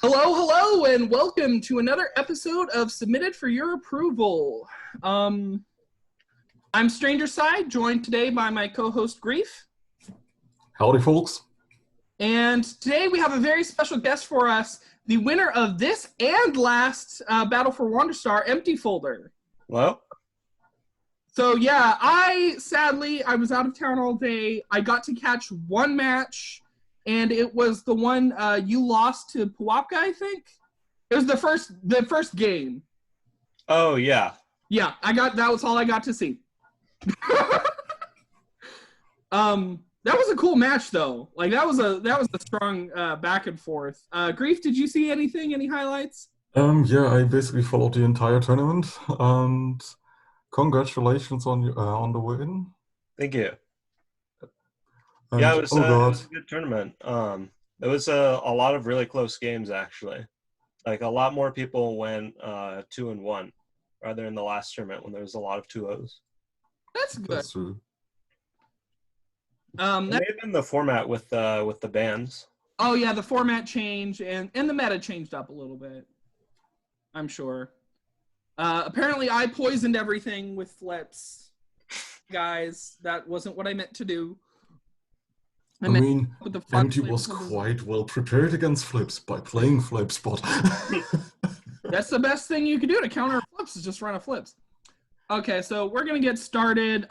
Hello, hello, and welcome to another episode of Submitted for Your Approval. I'm Stranger Side, joined today by my co-host Grief. Howdy, folks. And today we have a very special guest for us, the winner of this and last Battle for Wanderstar, EmptyFolder. Hello? So yeah, I was out of town all day. I got to catch one match, and it was the one you lost to Puwapka, I think. It was the first game. Oh yeah. Yeah, that was all I got to see. That was a cool match though. Like that was a strong back and forth. Grief, did you see anything? Any highlights? Yeah, I basically followed the entire tournament, and congratulations on the win. Thank you. And, yeah, it was, oh it god, was a good tournament. There was a lot of really close games actually. Like a lot more people went 2-1 rather than the last tournament when there was a lot of 2-0s. That's good. that's true. It may have been the format with the bands. Oh yeah, the format changed and the meta changed up a little bit, I'm sure. Apparently I poisoned everything with flips. Guys, that wasn't what I meant to do. I mean, Empty was quite well prepared against flips by playing flips, but... That's the best thing you can do to counter flips is just run a flips. Okay, so we're going to get started.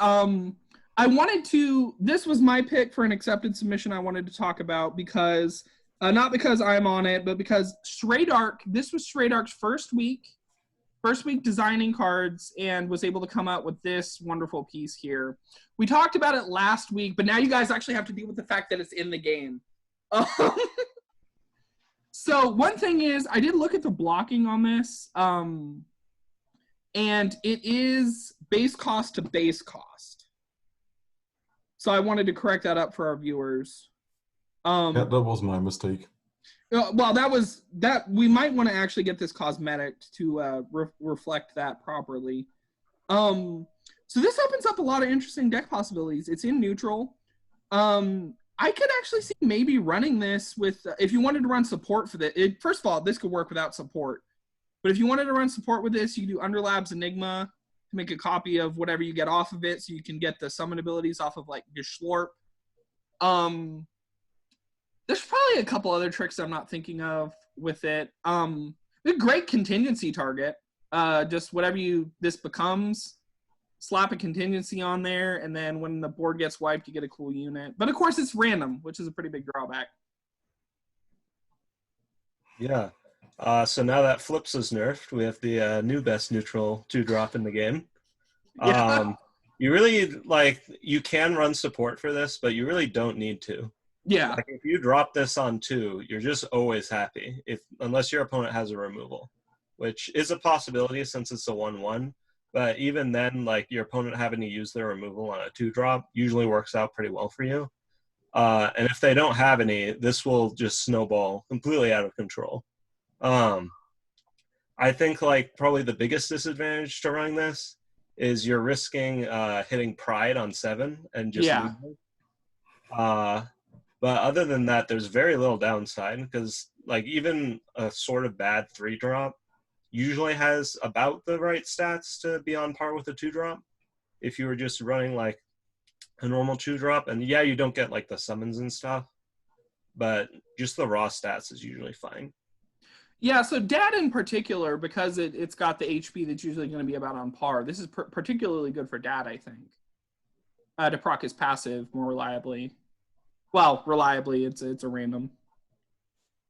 This was my pick for an accepted submission I wanted to talk about because, not because I'm on it, but because this was Straydark's first week designing cards, and was able to come out with this wonderful piece here. We talked about it last week, but now you guys actually have to deal with the fact that it's in the game. So one thing is, I did look at the blocking on this, and it is base cost to base cost. So I wanted to correct that up for our viewers. Yeah, that was my mistake. Well, we might want to actually get this cosmetic to reflect that properly. So this opens up a lot of interesting deck possibilities. It's in neutral. I could actually see maybe running this with, if you wanted to run support for this. First of all, this could work without support. But if you wanted to run support with this, you could do Underlab's Enigma to make a copy of whatever you get off of it, so you can get the summon abilities off of like Geschlorp. There's probably a couple other tricks I'm not thinking of with it. A great contingency target. Just whatever this becomes, slap a contingency on there, and then when the board gets wiped, you get a cool unit. But of course, it's random, which is a pretty big drawback. Yeah. So now that Flips is nerfed, we have the new best neutral 2-drop in the game. Yeah. You really, you can run support for this, but you really don't need to. Yeah. Like if you drop this on 2, you're just always happy, unless your opponent has a removal, which is a possibility since it's a 1-1. But even then, your opponent having to use their removal on a 2-drop usually works out pretty well for you. And if they don't have any, this will just snowball completely out of control. I think probably the biggest disadvantage to running this is you're risking hitting Pride on 7 and just losing. But other than that, there's very little downside because even a sort of bad 3-drop usually has about the right stats to be on par with a 2-drop. If you were just running a normal 2-drop, and yeah, you don't get the summons and stuff, but just the raw stats is usually fine. Yeah, so Dad in particular, because it's got the HP that's usually going to be about on par, this is particularly good for Dad, I think. To proc his passive more reliably. Well, reliably, it's a random.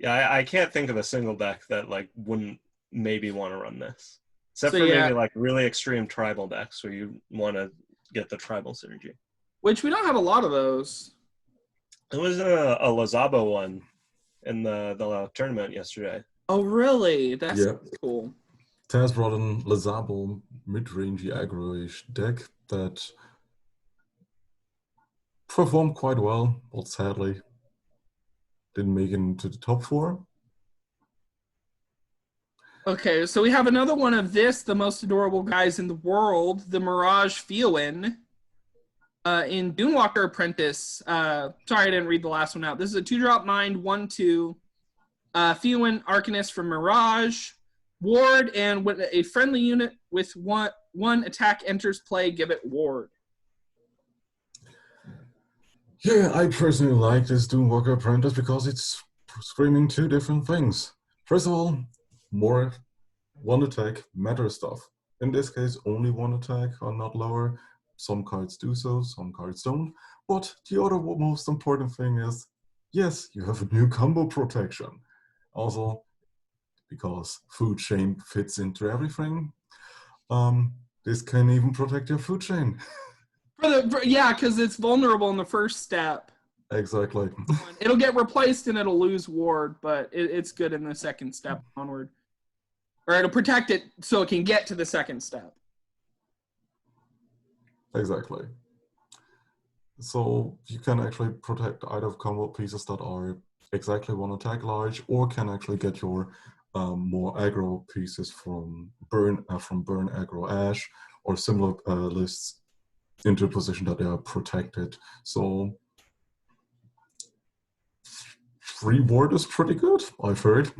Yeah, I can't think of a single deck that wouldn't maybe want to run this. Except for maybe really extreme tribal decks where you want to get the tribal synergy. Which we don't have a lot of those. It was a Lizabo one in the tournament yesterday. Oh, really? That's cool. Taz brought in Lizabo mid-range aggro-ish deck that performed quite well, but sadly didn't make it into the top 4. Okay, so we have another one of the most adorable guys in the world, the Mirage Fiowin. In Dunewalker Apprentice. Sorry, I didn't read the last one out. This is a 2-drop mind, 1/2. Feowin Arcanist from Mirage. Ward, and when a friendly unit with one attack enters play, give it ward. Yeah, I personally like this Dunewalker Apprentice because it's screaming two different things. First of all, more one attack matter stuff. In this case, only one attack or not lower. Some cards do so, some cards don't. But the other most important thing is, yes, you have a new combo protection. Also, because food chain fits into everything, this can even protect your food chain. Yeah, because it's vulnerable in the first step. Exactly. It'll get replaced and it'll lose ward, but it's good in the second step onward. Or it'll protect it so it can get to the second step. Exactly. So you can actually protect either combo pieces that are exactly one attack large, or can actually get your more aggro pieces from burn aggro ash or similar lists into a position that they are protected. So 3 ward is pretty good, I've heard.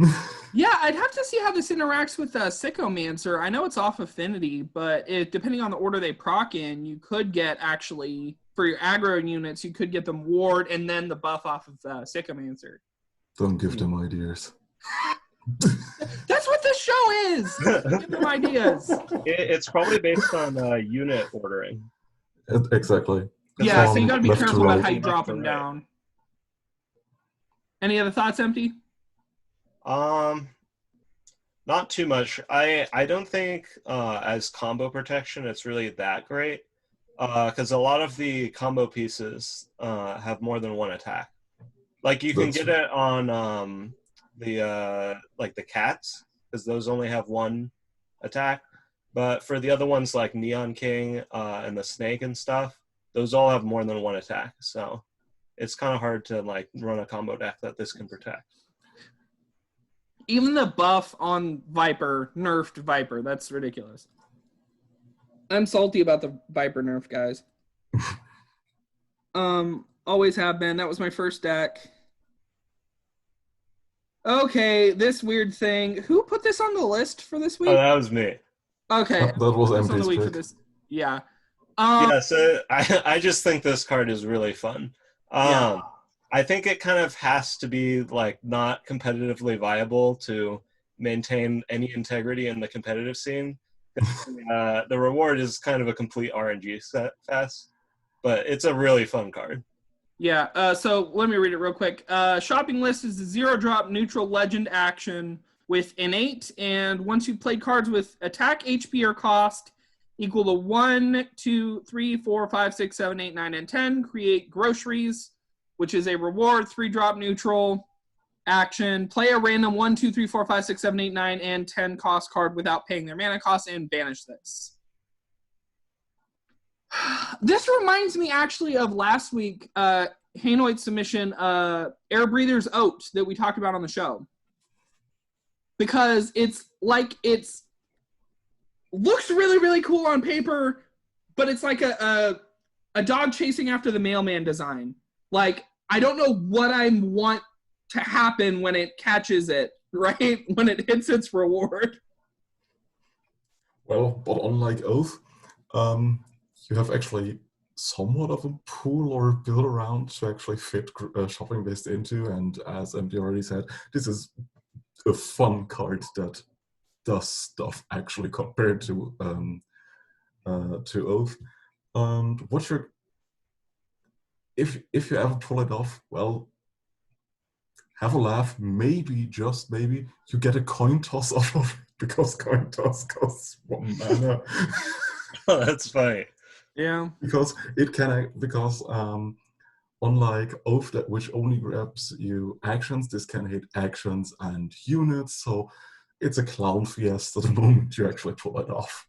Yeah, I'd have to see how this interacts with Sycomancer. I know it's off affinity, but depending on the order they proc in, you could get actually, for your aggro units, you could get them ward and then the buff off of Sycomancer. Don't give them ideas. That's what this show is! Give them ideas. It's probably based on unit ordering. Exactly. Yeah, so you gotta be left to careful about right. how you drop Left to them right. down. Any other thoughts, Empty? Not too much. I don't think as combo protection it's really that great, because a lot of the combo pieces have more than one attack. Like you can get it on the cats, because those only have one attack. But for the other ones like Neon King and the Snake and stuff, those all have more than one attack. So it's kind of hard to like run a combo deck that this can protect. Even the buff on Viper, nerfed Viper, that's ridiculous. I'm salty about the Viper nerf, guys. Always have been. That was my first deck. Okay, this weird thing. Who put this on the list for this week? Oh, that was me. Okay. That was This on the Empty's week for pick. this. Yeah. Yeah, so I just think this card is really fun. Yeah. I think it kind of has to be like not competitively viable to maintain any integrity in the competitive scene. The reward is kind of a complete RNG fest, but it's a really fun card. Yeah, so let me read it real quick. Shopping list is a 0-drop neutral legend action with innate, and once you've played cards with attack, HP, or cost equal to 1, 2, 3, 4, 5, 6, 7, 8, 9, and 10, create groceries, which is a reward, 3-drop neutral action. Play a random 1, 2, 3, 4, 5, 6, 7, 8, 9, and 10 cost card without paying their mana cost and banish this. This reminds me actually of last week, Hanoid's submission, Air Breather's Oat that we talked about on the show. Because it's looks really, really cool on paper, but it's like a dog chasing after the mailman design. Like, I don't know what I want to happen when it catches it, right? When it hits its reward. Well, but unlike Oath, you have actually somewhat of a pool or build around to actually fit shopping list into, and as Empty already said, this is a fun card that does stuff actually compared to Oath. And what's your if you ever pull it off, well, have a laugh. Maybe, just maybe, you get a coin toss off of it, because coin toss costs 1 mana. Oh, that's funny. Yeah. Because unlike Oath, which only grabs you actions, this can hit actions and units, so it's a clown fiesta the moment you actually pull it off.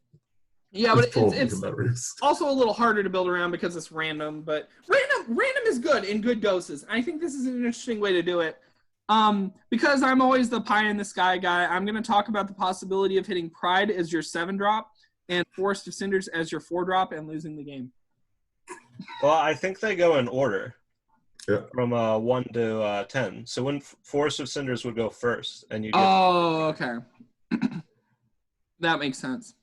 Yeah, but probably it's hilarious. also a little harder to build around because it's random, but random is good in good doses. I think this is an interesting way to do it. Because I'm always the pie in the sky guy, I'm going to talk about the possibility of hitting Pride as your 7-drop and Forest of Cinders as your 4-drop and losing the game. Well, I think they go in order. Yeah. from 1 to 10. So when Forest of Cinders would go first, and you get. Oh, okay. That makes sense.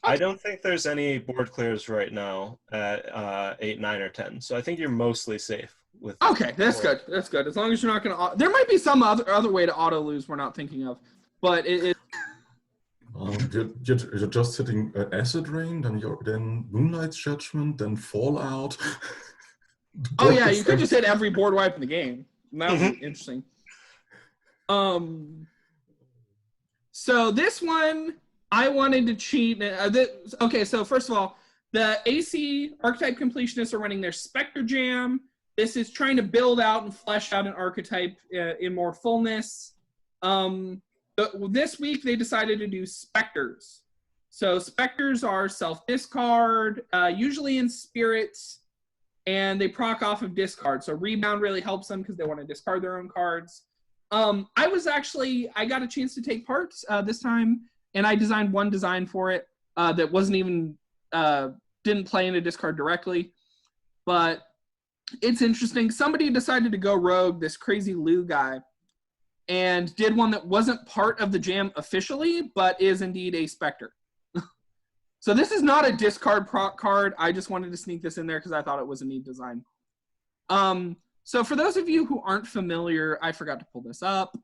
I don't think there's any board clears right now at 8, 9, or 10. So I think you're mostly safe with. Okay, that's good. That's good. As long as you're not going to. There might be some other way to auto lose we're not thinking of, but it You're just hitting Acid Rain, then Moonlight's Judgment, then Fallout. Oh yeah, you could just hit every board wipe in the game. That would be interesting. So this one, I wanted to cheat. Okay, so first of all, the AC archetype completionists are running their Spectre Jam. This is trying to build out and flesh out an archetype in more fullness. This week they decided to do Spectres. So Spectres are self-discard, usually in spirits, and they proc off of discard. So Rebound really helps them because they want to discard their own cards. I got a chance to take part this time, and I designed one design for it that wasn't even, didn't play in a discard directly. But it's interesting. Somebody decided to go rogue, this crazy Lou guy, and did one that wasn't part of the jam officially, but is indeed a Spectre. So this is not a discard proc card. I just wanted to sneak this in there because I thought it was a neat design. So for those of you who aren't familiar, I forgot to pull this up.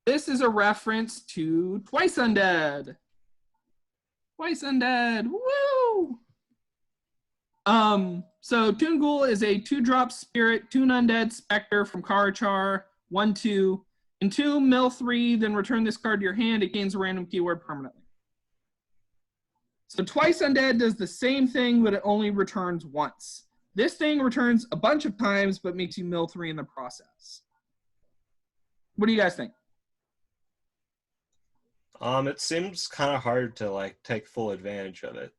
This is a reference to Twice Undead. Twice Undead, woo! So Toon Ghoul is a 2-drop spirit, Toon Undead Spectre from Carachar, 1/2. Entomb, mill 3, then return this card to your hand. It gains a random keyword permanently. So Twice Undead does the same thing, but it only returns once. This thing returns a bunch of times, but makes you mill 3 in the process. What do you guys think? It seems kind of hard to like take full advantage of it.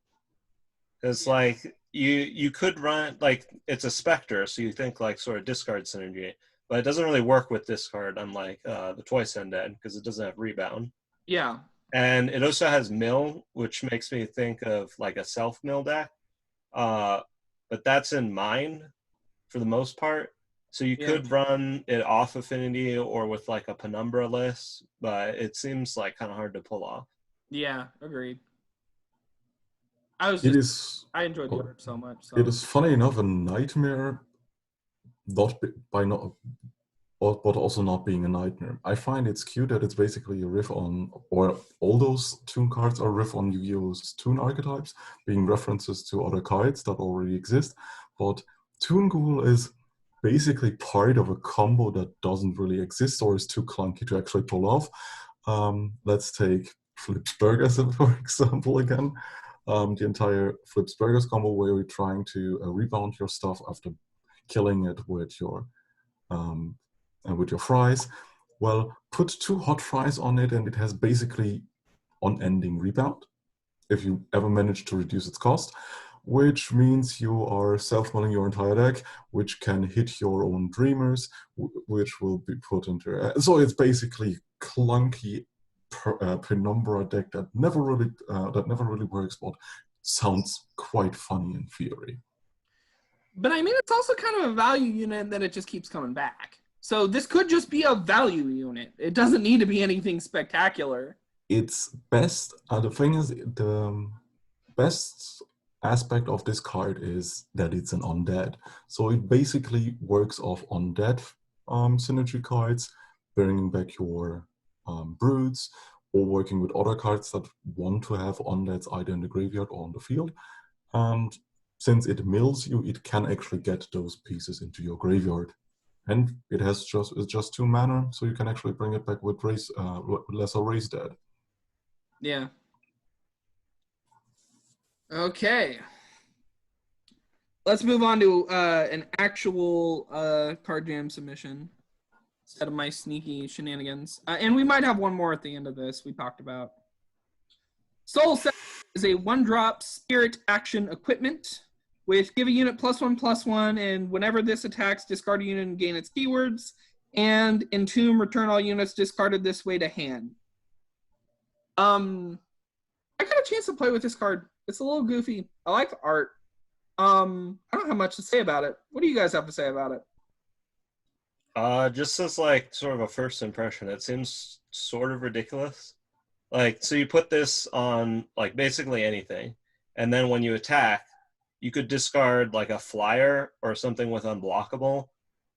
Because like you could run like it's a Spectre, so you think like sort of discard synergy, but it doesn't really work with discard, unlike the Twice Undead, because it doesn't have Rebound. Yeah. And it also has mill, which makes me think of like a self-mill deck. But that's in mine for the most part. So you could run it off Affinity or with like a Penumbra list, but it seems like kind of hard to pull off. Yeah, agreed. I enjoyed the art so much. So. It is funny enough a nightmare, but also not being a nightmare. I find it's cute that it's basically a riff on, or all those Toon cards are riff on Yu-Gi-Oh's Toon archetypes, being references to other cards that already exist. But Toon Ghoul is basically part of a combo that doesn't really exist or is too clunky to actually pull off. Let's take Flipsburg as for example again. The entire Flipsburgers combo where you're trying to rebound your stuff after killing it with your fries. Well, put 2 hot fries on it and it has basically unending rebound if you ever manage to reduce its cost, which means you are self-milling your entire deck, which can hit your own Dreamers, which will be put into... So it's basically clunky Penumbra deck that never really works, but sounds quite funny in theory. But I mean, it's also kind of a value unit that it just keeps coming back. So this could just be a value unit. It doesn't need to be anything spectacular. It's best. The thing is, the best aspect of this card is that it's an undead. So it basically works off undead synergy cards, bringing back your broods, or working with other cards that want to have undeads either in the graveyard or on the field. And since it mills you, it can actually get those pieces into your graveyard. And it's just 2 mana, so you can actually bring it back with lesser raise dead. Yeah. Okay. Let's move on to an actual card jam submission instead of my sneaky shenanigans. And we might have one more at the end of this we talked about. Soul Set is a 1-drop spirit action equipment with give a unit +1/+1, and whenever this attacks, discard a unit and gain its keywords, and Entomb, return all units discarded this way to hand. I got a chance to play with this card. It's a little goofy. I like the art. I don't have much to say about it. What do you guys have to say about it? Just as like sort of a first impression, it seems sort of ridiculous. Like, so you put this on like basically anything, and then when you attack, you could discard like a flyer or something with unblockable,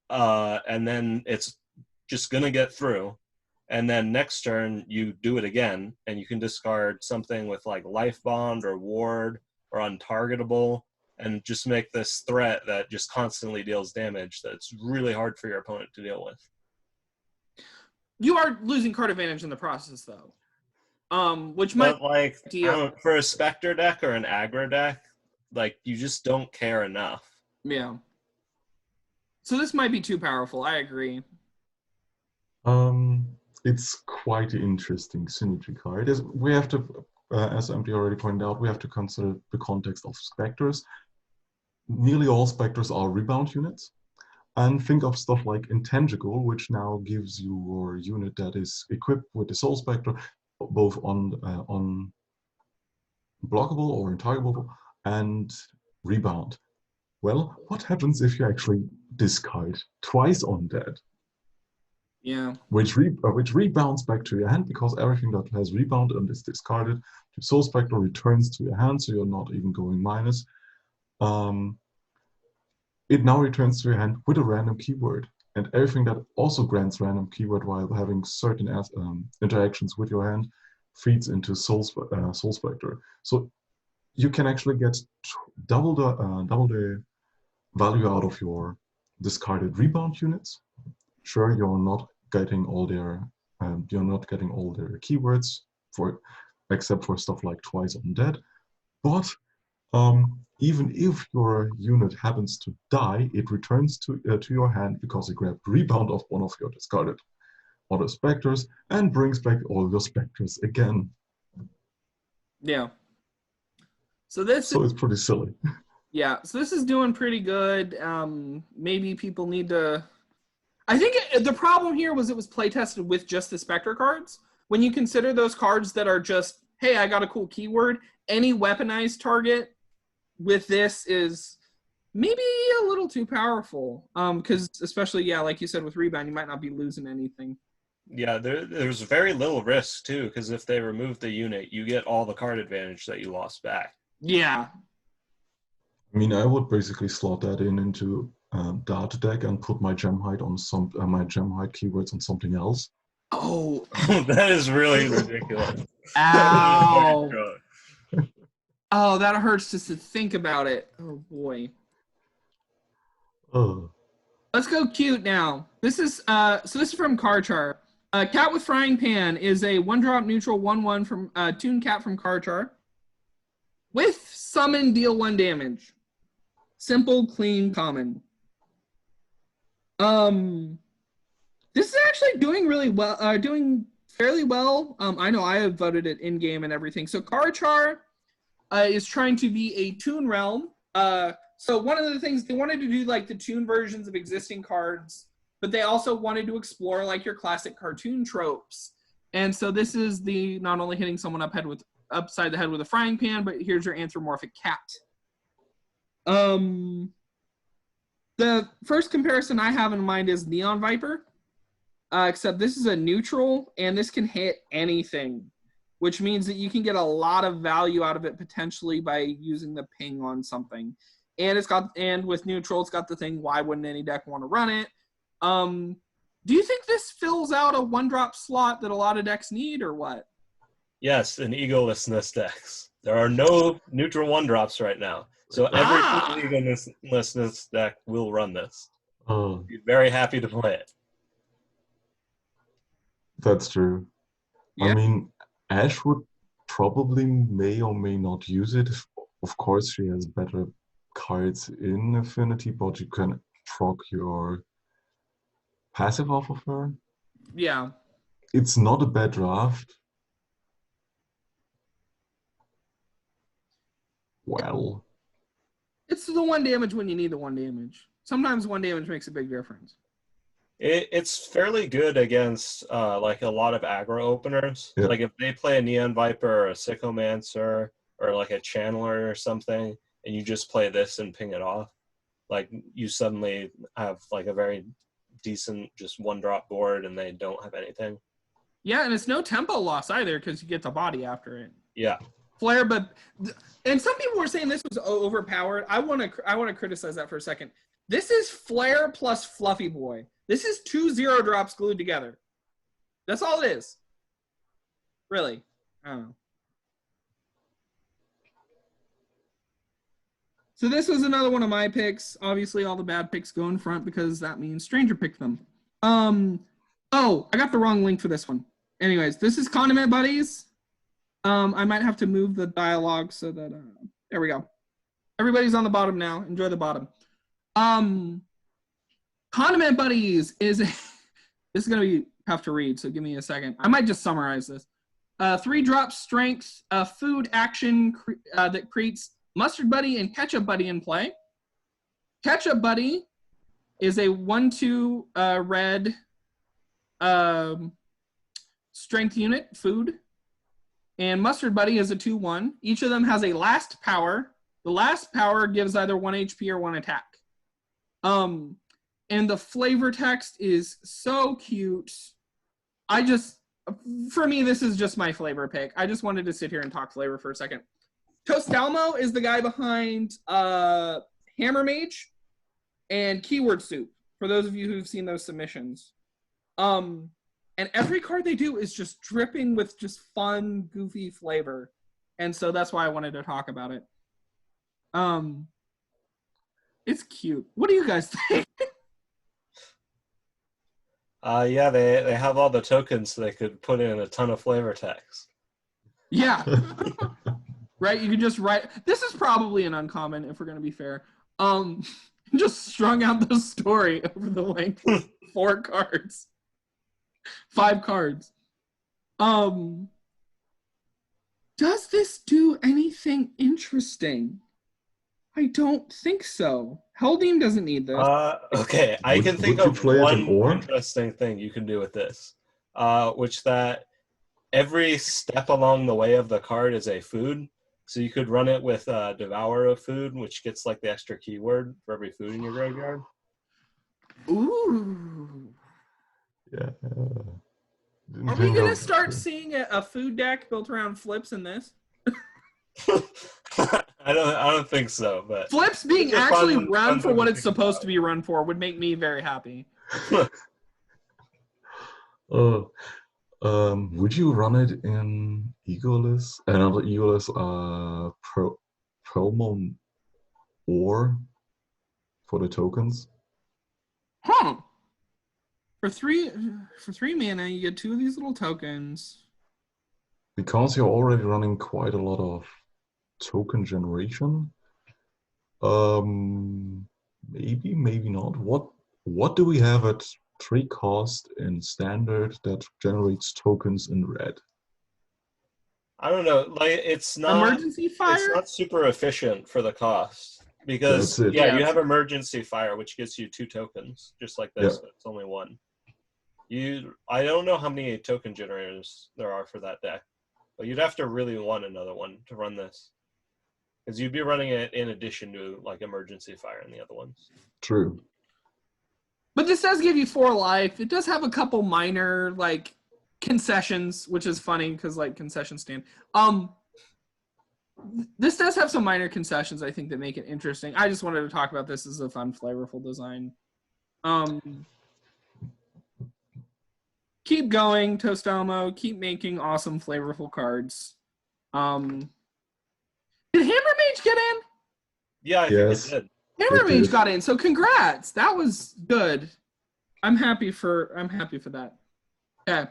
and then it's just gonna get through. And then next turn you do it again, and you can discard something with like life bond or ward or untargetable, and just make this threat that just constantly deals damage that's really hard for your opponent to deal with. You are losing card advantage in the process, though. Which But might like, deal. for a Spectre deck or an aggro deck, like you just don't care enough. Yeah. So this might be too powerful. I agree. It's quite an interesting synergy card. We have to, as Empty already pointed out, we have to consider the context of Spectres. Nearly all Spectres are rebound units. And think of stuff like Intangible, which now gives you your unit that is equipped with the Soul Spectre, both on blockable or intargetable, and rebound. Well, what happens if you actually discard twice on that? Yeah. Which rebounds back to your hand, because everything that has rebound and is discarded to Soul Spectre returns to your hand, so you're not even going minus. It now returns to your hand with a random keyword, and everything that also grants random keyword while having certain interactions with your hand feeds into Soul Spectre. So you can actually get double the value out of your discarded rebound units. Sure, you're not getting all their keywords except for stuff like twice undead, but even if your unit happens to die, it returns to your hand because it grabbed rebound of one of your discarded other specters and brings back all your specters again. Yeah. So it's pretty silly. Yeah, so this is doing pretty good. Maybe people need to... I think the problem here was it was playtested with just the Spectre cards. When you consider those cards that are just, hey, I got a cool keyword, any weaponized target with this is maybe a little too powerful. Because especially, yeah, like you said, with Rebound, you might not be losing anything. Yeah, there's very little risk, too, because if they remove the unit, you get all the card advantage that you lost back. Yeah. I mean, I would basically slot that into Dart deck and put my gem height on my gem height keywords on something else. Oh, that is really ridiculous. Ow. Oh, that hurts just to think about it. Oh boy. Oh. Let's go cute now. This is this is from Carachar. Cat with Frying Pan is a 1-drop neutral 1/1 from Toon Cat from Carachar. With summon, deal 1 damage. Simple, clean, common. This is actually doing really well, doing fairly well. I know I have voted it in game and everything. So Carachar is trying to be a Toon realm. So one of the things they wanted to do, like the Toon versions of existing cards, but they also wanted to explore like your classic cartoon tropes. And so this is the not only hitting someone upside the head with a frying pan, but here's your anthropomorphic cat. The first comparison I have in mind is Neon Viper, except this is a neutral, and this can hit anything, which means that you can get a lot of value out of it potentially by using the ping on something. And with neutral, it's got the thing, why wouldn't any deck want to run it? Do you think this fills out a 1-drop slot that a lot of decks need, or what? Yes, in egolessness decks. There are no neutral 1-drops right now. So every egolessness deck will run this. Oh. Be very happy to play it. That's true. Yeah. I mean, Ash would probably may or may not use it. Of course, she has better cards in Affinity, but you can proc your passive off of her. Yeah. It's not a bad draft. Well. It's the 1 damage when you need the 1 damage. Sometimes 1 damage makes a big difference. It's fairly good against like a lot of aggro openers. Yeah. Like if they play a Neon Viper or a Sycomancer or like a Channeler or something, and you just play this and ping it off, like you suddenly have like a very decent just 1-drop board, and they don't have anything. Yeah, and it's no tempo loss either because you get the body after it. Yeah. Flare, and some people were saying this was overpowered. I want to criticize that for a second. This is Flare plus Fluffy Boy. This is 2 0-drops glued together. That's all it is. Really. I don't know. So this was another one of my picks. Obviously, all the bad picks go in front because that means Stranger picked them. Oh, I got the wrong link for this one. Anyways, this is Condiment Buddies. I might have to move the dialogue so that, there we go. Everybody's on the bottom now. Enjoy the bottom. Condiment Buddies is, this is going to be tough to read, so give me a second. I might just summarize this. 3-drop strength, food action that creates Mustard Buddy and Ketchup Buddy in play. Ketchup Buddy is a 1/2 red strength unit, food. And Mustard Buddy is a 2/1. Each of them has a last power. The last power gives either 1 HP or 1 attack. And the flavor text is so cute. For me, this is just my flavor pick. I just wanted to sit here and talk flavor for a second. Tostalmo is the guy behind Hammer Mage and Keyword Soup, for those of you who've seen those submissions. And every card they do is just dripping with just fun, goofy flavor. And so that's why I wanted to talk about it. It's cute. What do you guys think? Yeah, they have all the tokens so they could put in a ton of flavor text. Yeah. Right? You can just write. This is probably an uncommon, if we're going to be fair. Just strung out the story over the length of 4 cards. 5 cards. Does this do anything interesting? I don't think so. Heldeem doesn't need this. Okay, I can think of one interesting thing you can do with this, which that every step along the way of the card is a food. So you could run it with Devourer of Food, which gets like the extra keyword for every food in your graveyard. Ooh. Yeah. Are we going to start seeing a food deck built around flips in this? I don't think so, but flips being actually run for what it's supposed to be run for would make me very happy. Would you run it in Egoless? Another Egoless promo or for the tokens? Huh. For 3 mana, you get 2 of these little tokens. Because you're already running quite a lot of token generation. Maybe, maybe not. What do we have at 3 cost in standard that generates tokens in red? I don't know. Like it's not emergency fire. It's not super efficient for the cost because you have emergency fire, which gives you 2 tokens, just like this. But it's only 1. I don't know how many token generators there are for that deck, but you'd have to really want another one to run this, because you'd be running it in addition to like emergency fire and the other ones. True. But this does give you 4 life. It does have a couple minor like concessions, which is funny because like concession stand. This does have some minor concessions, I think, that make it interesting. I just wanted to talk about this as a fun, flavorful design. Keep going, Tostalmo. Keep making awesome, flavorful cards. Did Hammer Mage get in? Yeah, I think it did. Hammer Mage got in, so congrats. That was good. I'm happy for that. Okay.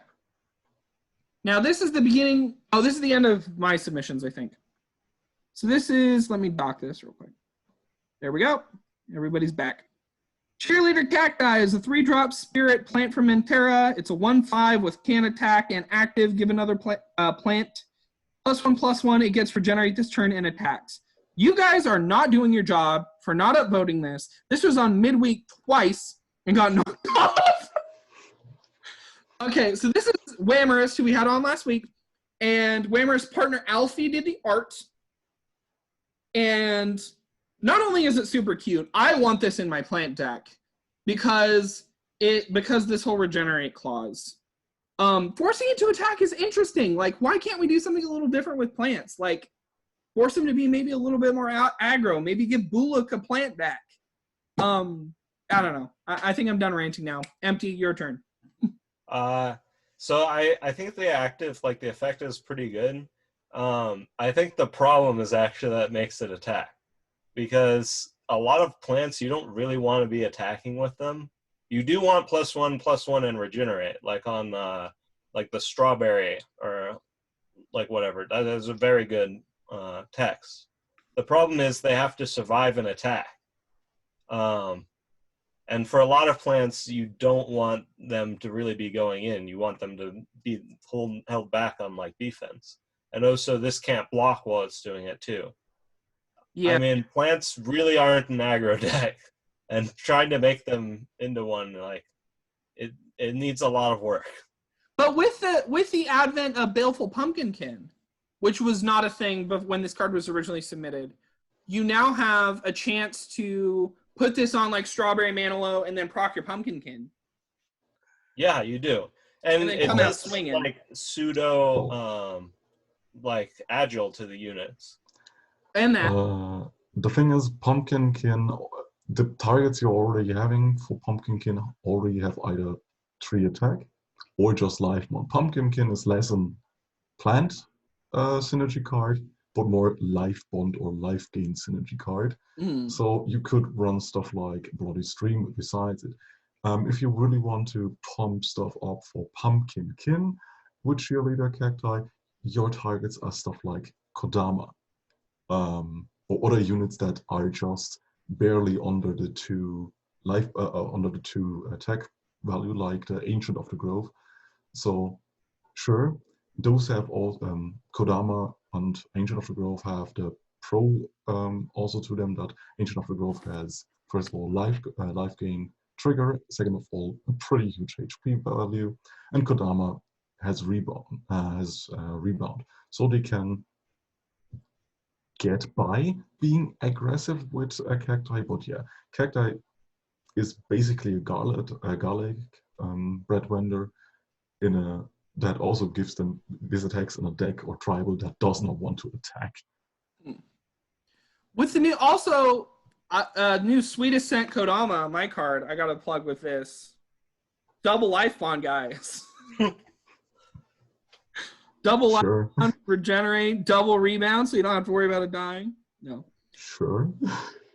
Now this is the beginning. Oh, this is the end of my submissions, I think. So this is, let me dock this real quick. There we go. Everybody's back. Cheerleader Cacti is a 3-drop spirit plant from Mentera. It's a 1/5 with can attack and active. Give another plant +1/+1. It gets regenerate this turn and attacks. You guys are not doing your job for not upvoting this. This was on midweek twice and got knocked off. Okay, so this is Whammerist, who we had on last week. And Whammerist's partner Alfie did the art. And not only is it super cute, I want this in my plant deck because this whole regenerate clause. Forcing it to attack is interesting. Like, why can't we do something a little different with plants? Like, force them to be maybe a little bit more aggro. Maybe give Booluck a plant deck. I don't know. I think I'm done ranting now. Empty, your turn. So I think the effect is pretty good. I think the problem is actually that makes it attack. Because a lot of plants, you don't really want to be attacking with them. You do want +1/+1 and regenerate, like on like the strawberry or like whatever. That is a very good text. The problem is they have to survive an attack. And for a lot of plants, you don't want them to really be going in. You want them to be held back on like defense. And also this can't block while it's doing it too. Yeah. I mean, plants really aren't an aggro deck. And trying to make them into one, like, it needs a lot of work. But with the advent of Baleful Pumpkinkin, which was not a thing but when this card was originally submitted, you now have a chance to put this on like Strawberry Manilow and then proc your Pumpkinkin. Yeah, you do. And then it come out does swinging. like pseudo like agile to the units. And that the thing is, Pumpkinkin, the targets you're already having for Pumpkinkin already have either 3 attack or just life mod. Pumpkinkin is less an plant synergy card, but more life bond or life gain synergy card. So you could run stuff like Bloody Stream besides it. If you really want to pump stuff up for Pumpkinkin with Cheerleader Cacti, your targets are stuff like Kodama or other units that are just barely under the 2 life under the 2 attack value, like the Ancient of the Grove. So sure, those have all Kodama and Ancient of the Grove have the pro also to them that Ancient of the Grove has, first of all, life gain trigger, second of all, a pretty huge HP value, and Kodama has rebound, so they can get by being aggressive with a Cacti. But yeah, Cacti is basically a garlic bread vendor that also gives them these attacks in a deck or tribal that does not want to attack. With the new, also, new Sweetest Scent Kodama, my card, I got to plug with this. Double life bond, guys. Double life bond, regenerate, double rebound, so you don't have to worry about it dying. No. Sure.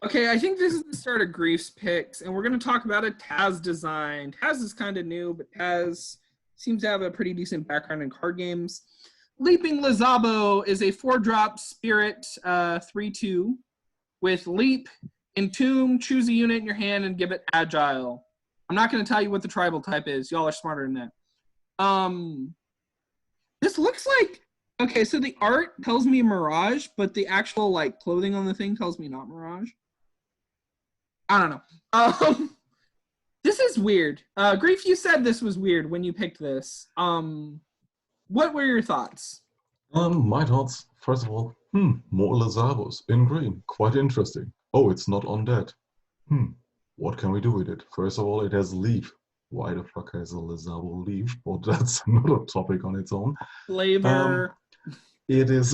Okay, I think this is the start of Grief's picks, and we're going to talk about a Taz design. Taz is kind of new, but Taz seems to have a pretty decent background in card games. Leaping Lizabo is a 4-drop spirit 3/2 with Leap, Entomb, choose a unit in your hand and give it Agile. I'm not going to tell you what the tribal type is. Y'all are smarter than that. This looks like, okay, so the art tells me Mirage, but the actual like clothing on the thing tells me not Mirage. I don't know. This is weird. Grief, you said this was weird when you picked this. What were your thoughts? My thoughts, first of all, more Lizabos in green. Quite interesting. Oh, it's not undead. What can we do with it? First of all, it has leaf. Why the fuck has a Lizabo leaf? But that's another topic on its own. Flavor. It is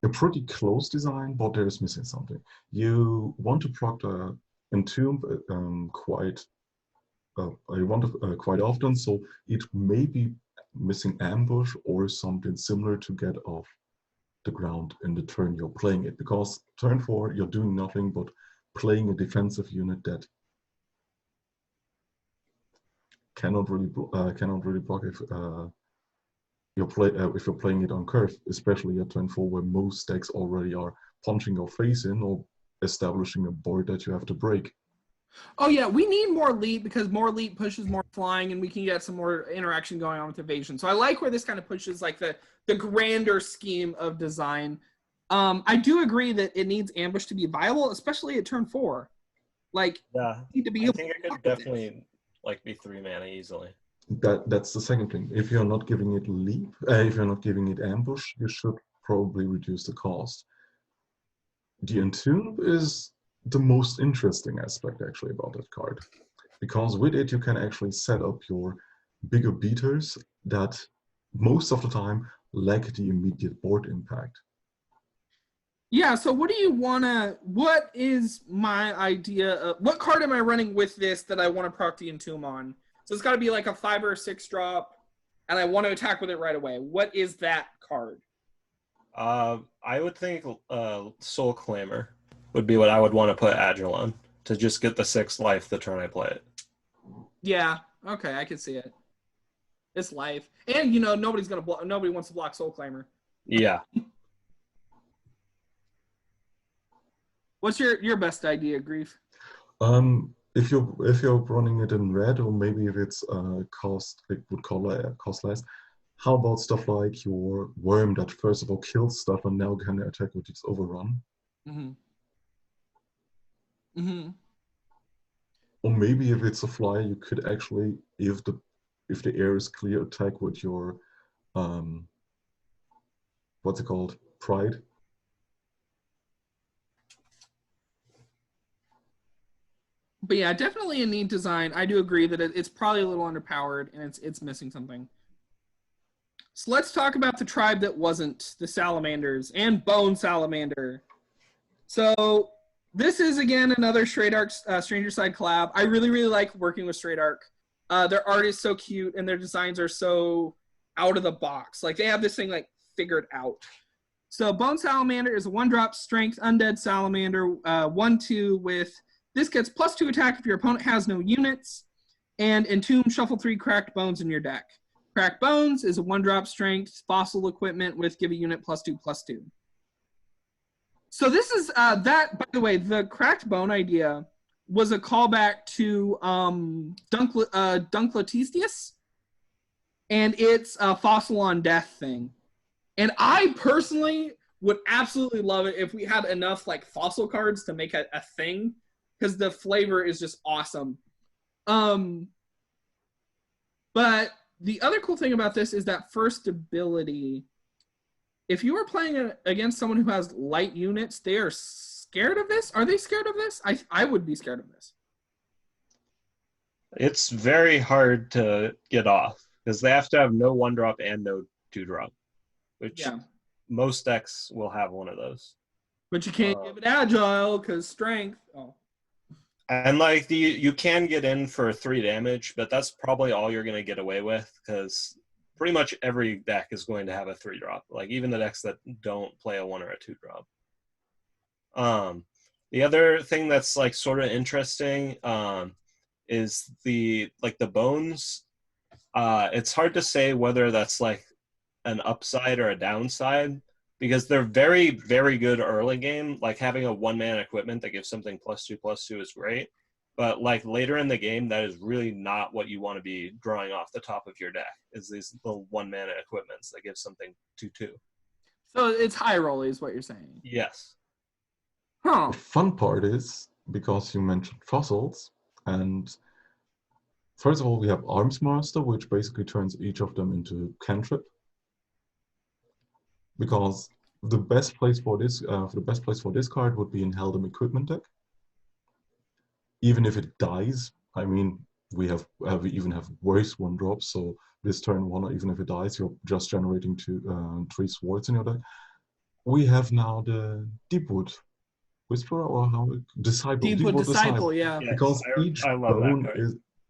a pretty close design, but there is missing something. You want to proc the Entomb quite often, so it may be missing ambush or something similar to get off the ground in the turn you're playing it. Because turn 4, you're doing nothing but playing a defensive unit that cannot really block if you're playing it on curve, especially at turn 4 where most decks already are punching your face in or establishing a board that you have to break. Oh yeah, we need more leap because more leap pushes more flying and we can get some more interaction going on with evasion. So I like where this kind of pushes like the grander scheme of design. I do agree that it needs ambush to be viable, especially at turn 4. Like, yeah, need to be I think it could definitely like be 3 mana easily. That's the second thing. If you're not giving it leap, if you're not giving it ambush, you should probably reduce the cost. the Entomb is the most interesting aspect actually about that card. Because with it you can actually set up your bigger beaters that most of the time lack the immediate board impact. Yeah, so what is my idea of, what card am I running with this that I want to proc the Entomb on? So it's got to be like a 5 or 6 drop, and I want to attack with it right away. What is that card? I would think Soul Clamor would be what I would want to put Agile on, to just get the 6 life the turn I play it. Yeah, okay, I can see it. It's life. And, you know, nobody wants to block Soul Clamor. Yeah. What's your best idea, Grief? If you're running it in red, or maybe if it's cost less, how about stuff like your worm that first of all kills stuff and now can attack with its overrun? Or maybe if it's a fly, you could actually, if the air is clear, attack with your what's it called? Pride. But yeah, definitely a neat design. I do agree that it's probably a little underpowered and it's missing something. So let's talk about the tribe that wasn't, the Salamanders and Bone Salamander. So this is, again, another Straight Arc Stranger Side collab. I really, really like working with Straight Arc. Their art is so cute and their designs are so out of the box. Like, they have this thing, like, figured out. So Bone Salamander is a 1-drop strength undead salamander, 1/2 with... This gets +2 attack if your opponent has no units, and Entomb, shuffle 3 cracked bones in your deck. Cracked bones is a 1-drop strength fossil equipment with give a unit +2/+2. So this is that. By the way, the cracked bone idea was a callback to Dunkletestius, and it's a fossil on death thing. And I personally would absolutely love it if we had enough like fossil cards to make a thing, because the flavor is just awesome. But the other cool thing about this is that first ability. If you were playing against someone who has light units, they are scared of this? Are they scared of this? I would be scared of this. It's very hard to get off, because they have to have no 1-drop and no 2-drop, which most decks will have one of those. But you can't give it agile, because strength. Oh. And like you can get in for 3 damage, but that's probably all you're going to get away with, because pretty much every deck is going to have a 3-drop. Like even the decks that don't play a 1 or a 2-drop. The other thing that's like sort of interesting is the bones. It's hard to say whether that's like an upside or a downside, because they're very, very good early game. Like having a 1-mana equipment that gives something +2/+2 is great. But like later in the game, that is really not what you want to be drawing off the top of your deck, is these little 1-mana equipments that give something 2/2. So it's high roll is what you're saying. Yes. Huh. The fun part is, because you mentioned fossils, and first of all, we have Arms Master, which basically turns each of them into cantrip. Because the best place for this card would be in Heldem equipment deck. Even if it dies, I mean, we even have worse 1-drops. So this turn 1, even if it dies, you're just generating 3 swords in your deck. We have now the Deepwood Whisperer, or how Disciple. Deepwood Disciple, yeah. Yes, because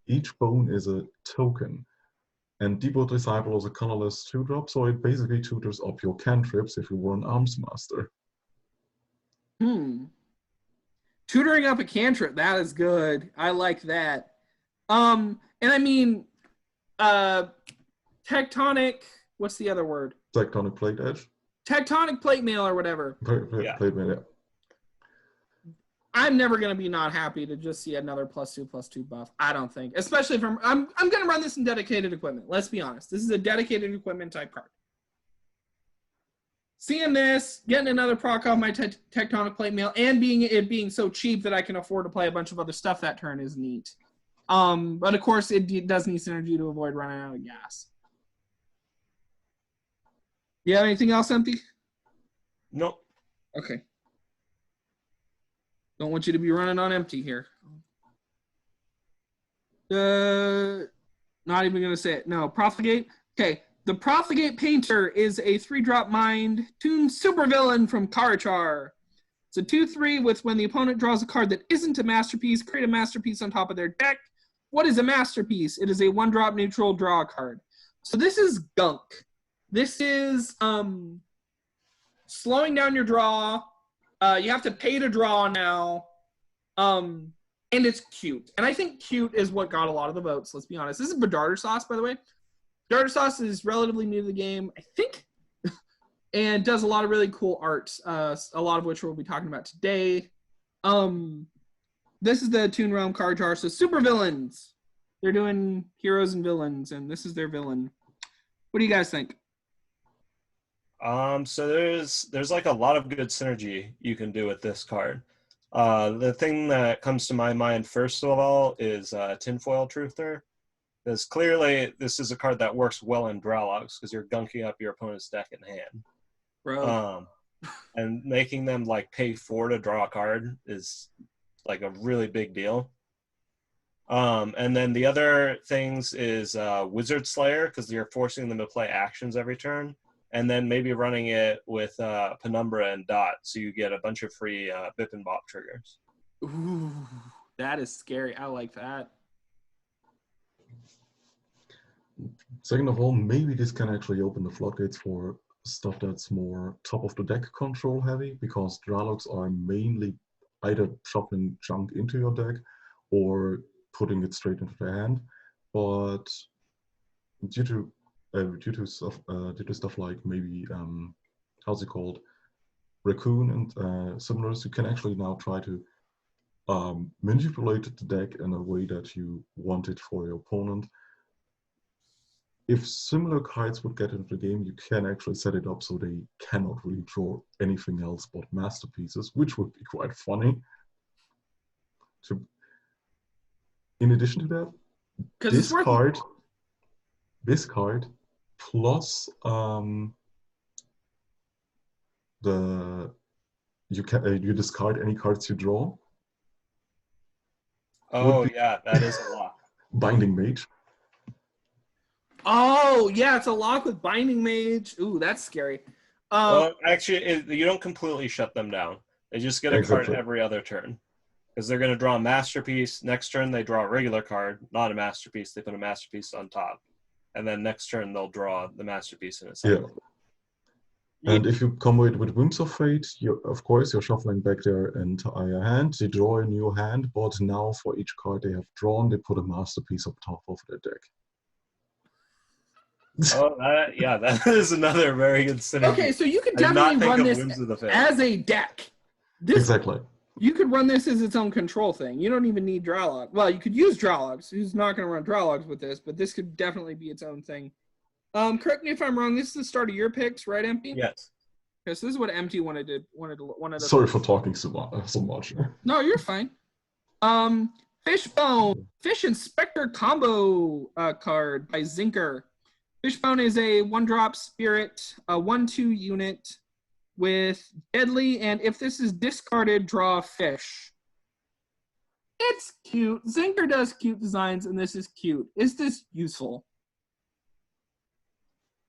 each bone is a token. And Deepwood Disciple is a colorless 2-drop, so it basically tutors up your cantrips if you were an Arms Master. Tutoring up a cantrip, that is good. I like that. And I mean, tectonic, what's the other word? Tectonic Plate Edge? Tectonic Plate Mail or whatever. Plate Mail, yeah. I'm never going to be not happy to just see another +2/+2 buff. I don't think. Especially if I'm going to run this in dedicated equipment. Let's be honest. This is a dedicated equipment type card. Seeing this, getting another proc off my Tectonic Plate Mail, and being so cheap that I can afford to play a bunch of other stuff that turn is neat. But of course, it does need synergy to avoid running out of gas. You have anything else, Empty? Nope. Okay. Don't want you to be running on empty here. Not even going to say it. No, Profligate. Okay, the Profligate Painter is a 3-drop mind Toon supervillain from Carachar. It's a 2/3 with when the opponent draws a card that isn't a masterpiece, create a masterpiece on top of their deck. What is a masterpiece? It is a 1-drop neutral draw card. So this is gunk. This is slowing down your draw. You have to pay to draw now. And it's cute. And I think cute is what got a lot of the votes, let's be honest. This is Bedardar Sauce, by the way. Bedardar Sauce is relatively new to the game, I think, and does a lot of really cool art, a lot of which we'll be talking about today. This is the Toon Realm Carachar, so super villains. They're doing heroes and villains, and this is their villain. What do you guys think? So there's like a lot of good synergy you can do with this card. The thing that comes to my mind first of all is Tinfoil Truther, because clearly this is a card that works well in draw logs because you're gunking up your opponent's deck in hand. Bro. And making them like pay 4 to draw a card is like a really big deal. And then the other things is Wizard Slayer, because you're forcing them to play actions every turn. And then maybe running it with Penumbra and Dot, so you get a bunch of free Bip and Bop triggers. Ooh, that is scary. I like that. Second of all, maybe this can actually open the floodgates for stuff that's more top of the deck control heavy, because Dralogs are mainly either shuffling junk into your deck or putting it straight into the hand. But due to stuff like maybe how's it called, Raccoon and similars, you can actually now try to manipulate the deck in a way that you want it for your opponent. If similar cards would get into the game, you can actually set it up so they cannot really draw anything else but masterpieces, which would be quite funny. So, in addition to that, this card plus you discard any cards you draw. Oh yeah, that is a lot. Binding Mage. Oh yeah, it's a lock with Binding Mage. Ooh, that's scary. Well, actually, you don't completely shut them down. They just get a card every other turn. Because they're going to draw a masterpiece. Next turn, they draw a regular card, not a masterpiece. They put a masterpiece on top. And then next turn, they'll draw the masterpiece in its hand. Yeah. And if you come with Whims of Fate, of course, you're shuffling back their entire hand. They draw a new hand, but now for each card they have drawn, they put a masterpiece on top of their deck. Oh, that is another very good synergy. Okay, so you could definitely run this as a deck. Exactly. You could run this as its own control thing. You don't even need Dralog. Well, you could use Dralogs. Who's not going to run Dralogs with this? But this could definitely be its own thing. Correct me if I'm wrong. This is the start of your picks, right, Empty? Yes. Okay, so this is what Empty wanted to. Sorry for talking so much. No, you're fine. FishBone, Fish and Spectre combo card by Zinker. FishBone is a 1-drop spirit, a 1/2 unit with deadly, and if this is discarded, draw a fish. It's cute. Zinker does cute designs, and this is cute. Is this useful?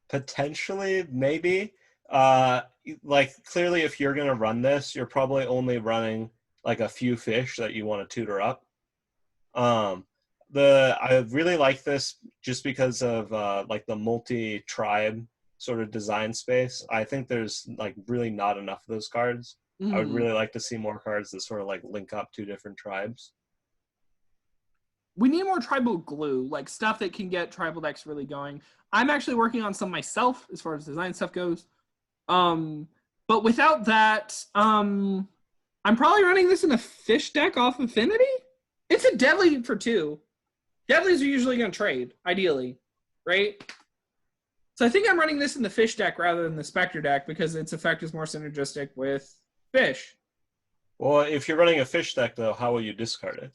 Potentially, maybe. Like, clearly, if you're going to run this, you're probably only running, like, a few fish that you want to tutor up. I really like this just because of, like, the multi-tribe sort of design space. I think there's, like, really not enough of those cards. I would really like to see more cards that sort of, like, link up 2 different tribes. We need more tribal glue, like stuff that can get tribal decks really going. I'm actually working on some myself as far as design stuff goes. But without that, I'm probably running this in a fish deck off Affinity. It's a deadly for 2. Deadlies are usually going to trade, ideally, right? So I think I'm running this in the fish deck rather than the Spectre deck because its effect is more synergistic with fish. Well, if you're running a fish deck, though, how will you discard it?